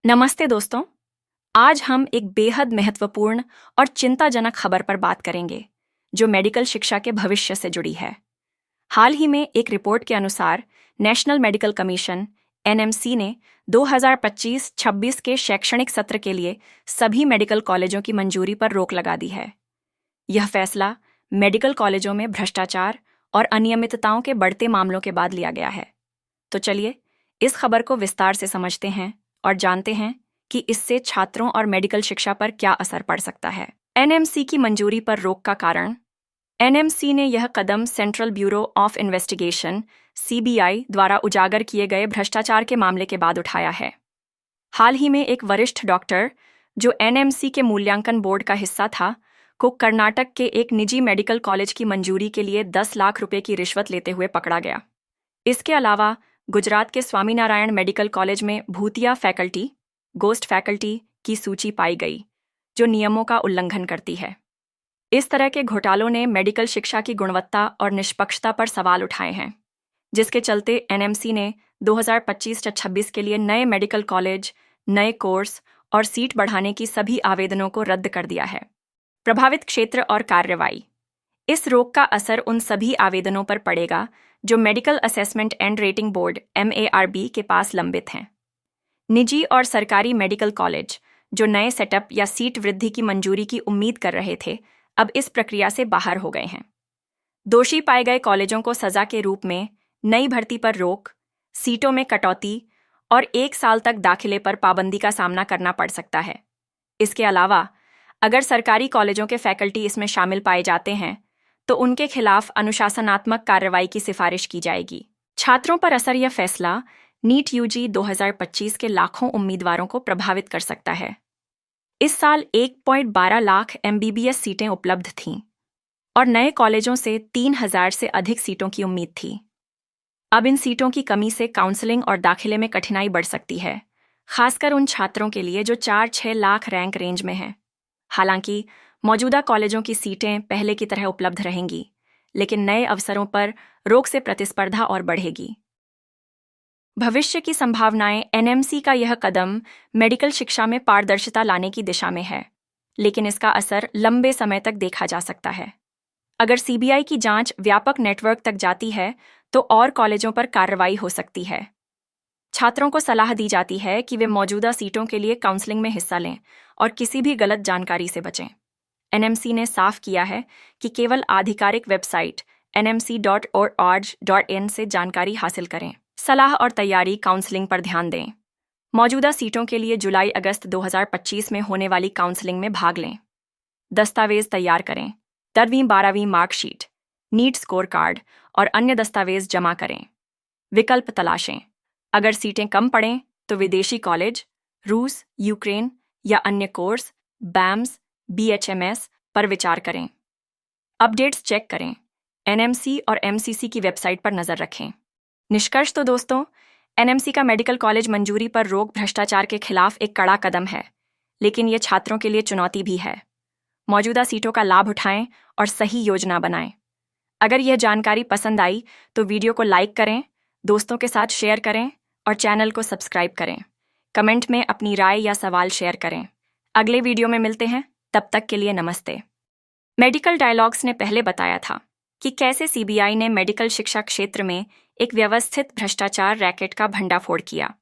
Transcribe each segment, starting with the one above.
नमस्ते दोस्तों। आज हम एक बेहद महत्वपूर्ण और चिंताजनक खबर पर बात करेंगे जो मेडिकल शिक्षा के भविष्य से जुड़ी है। हाल ही में एक रिपोर्ट के अनुसार नेशनल मेडिकल कमीशन एनएमसी ने 2025-26 के शैक्षणिक सत्र के लिए सभी मेडिकल कॉलेजों की मंजूरी पर रोक लगा दी है। यह फैसला मेडिकल कॉलेजों में भ्रष्टाचार और अनियमितताओं के बढ़ते मामलों के बाद लिया गया है। तो चलिए इस खबर को विस्तार से समझते हैं और जानते हैं कि इससे छात्रों और मेडिकल शिक्षा पर क्या असर पड़ सकता है। एनएमसी की मंजूरी पर रोक का कारण। एनएमसी ने यह कदम Central Bureau of Investigation CBI द्वारा उजागर किए गए भ्रष्टाचार के मामले के बाद उठाया है। हाल ही में एक वरिष्ठ डॉक्टर जो एनएमसी के मूल्यांकन बोर्ड का हिस्सा था को कर्नाटक के एक निजी मेडिकल कॉलेज की मंजूरी के लिए 10 लाख रुपए की रिश्वत लेते हुए पकड़ा गया। इसके अलावा गुजरात के स्वामीनारायण मेडिकल कॉलेज में भूतिया फैकल्टी, गोस्ट फैकल्टी की सूची पाई गई जो नियमों का उल्लंघन करती है। इस तरह के घोटालों ने मेडिकल शिक्षा की गुणवत्ता और निष्पक्षता पर सवाल उठाए हैं, जिसके चलते एनएमसी ने 2025-26 के लिए नए मेडिकल कॉलेज, नए कोर्स और सीट बढ़ाने की सभी आवेदनों को रद्द कर दिया है। प्रभावित क्षेत्र और कार्रवाई। इस रोक का असर उन सभी आवेदनों पर पड़ेगा जो medical assessment and rating board MARB के पास लंबित हैं। निजी और सरकारी मेडिकल कॉलेज जो नए सेटअप या सीट वृद्धि की मंजूरी की उम्मीद कर रहे थे, अब इस प्रक्रिया से बाहर हो गए हैं। दोषी पाए गए कॉलेजों को सजा के रूप में नई भर्ती पर रोक, सीटों में कटौती और 1 साल तक दाखिले पर पाबंदी का सामना करना पड़ सकता है। इसके अलावा अगर सरकारी कॉलेजों के फैकल्टी इसमें शामिल पाए जाते हैं तो उनके खिलाफ अनुशासनात्मक कार्रवाई की सिफारिश की जाएगी। छात्रों पर असर। यह फैसला नीट यूजी 2025 के लाखों उम्मीदवारों को प्रभावित कर सकता है। इस साल 1.12 लाख MBBS सीटें उपलब्ध थीं और नए कॉलेजों से 3,000 से अधिक सीटों की उम्मीद थी। अब इन सीटों की कमी से काउंसलिंग और दाखिले में कठिनाई बढ़ सकती है, खासकर उन छात्रों के लिए जो 4-6 लाख रैंक रेंज में हैं। हालांकि मौजूदा कॉलेजों की सीटें पहले की तरह उपलब्ध रहेंगी, लेकिन नए अवसरों पर रोक से प्रतिस्पर्धा और बढ़ेगी। भविष्य की संभावनाएं। एनएमसी का यह कदम मेडिकल शिक्षा में पारदर्शिता लाने की दिशा में है, लेकिन इसका असर लंबे समय तक देखा जा सकता है। अगर सीबीआई की जांच व्यापक नेटवर्क तक जाती है तो और कॉलेजों पर कार्रवाई हो सकती है। छात्रों को सलाह दी जाती है कि वे मौजूदा सीटों के लिए काउंसलिंग में हिस्सा लें और किसी भी गलत जानकारी से बचें। एनएमसी ने साफ किया है कि केवल आधिकारिक वेबसाइट nmc.org.in से जानकारी हासिल करें। सलाह और तैयारी। काउंसलिंग पर ध्यान दें। मौजूदा सीटों के लिए जुलाई-अगस्त 2025 में होने वाली काउंसलिंग में भाग लें। दस्तावेज तैयार करें। 10वीं-12वीं मार्कशीट, नीट स्कोर कार्ड और अन्य दस्तावेज जमा करें। विकल्प तलाशें। अगर सीटें कम पड़ें तो विदेशी कॉलेज, रूस, यूक्रेन या अन्य कोर्स, BAMS, BHMS पर विचार करें। अपडेट्स चेक करें। एनएमसी और MCC की वेबसाइट पर नजर रखें। निष्कर्ष तो दोस्तों, एनएमसी का मेडिकल कॉलेज मंजूरी पर रोक भ्रष्टाचार के खिलाफ एक कड़ा कदम है, लेकिन यह छात्रों के लिए चुनौती भी है। मौजूदा सीटों का लाभ उठाएं और सही योजना बनाएं। अगर यह जानकारी पसंद आई तो वीडियो को लाइक करें, दोस्तों के साथ शेयर करें और चैनल को सब्सक्राइब करें। कमेंट में अपनी राय या सवाल शेयर करें। अगले वीडियो में मिलते हैं, तब तक के लिए नमस्ते। मेडिकल डायलॉग्स ने पहले बताया था कि कैसे सीबीआई ने मेडिकल शिक्षा क्षेत्र में एक व्यवस्थित भ्रष्टाचार रैकेट का भंडाफोड़ किया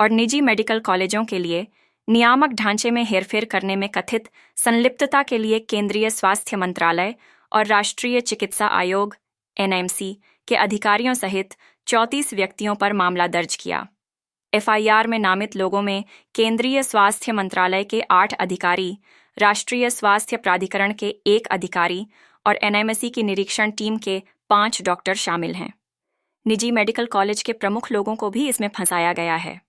और निजी मेडिकल कॉलेजों के लिए नियामक ढांचे में हेरफेर करने में कथित संलिप्तता के लिए केंद्रीय स्वास्थ्य मंत्रालय और राष्ट्रीय चिकित्सा आयोग NIMC के अधिकारियों सहित 34 व्यक्तियों पर मामला दर्ज किया। FIR में नामित लोगों में केंद्रीय स्वास्थ्य मंत्रालय के 8 अधिकारी, राष्ट्रीय स्वास्थ्य प्राधिकरण के 1 अधिकारी और NIMC की निरीक्षण टीम के 5 डॉक्टर शामिल हैं। निजी मेडिकल कॉलेज के प्रमुख लोगों को भी इसमें फंसाया गया है।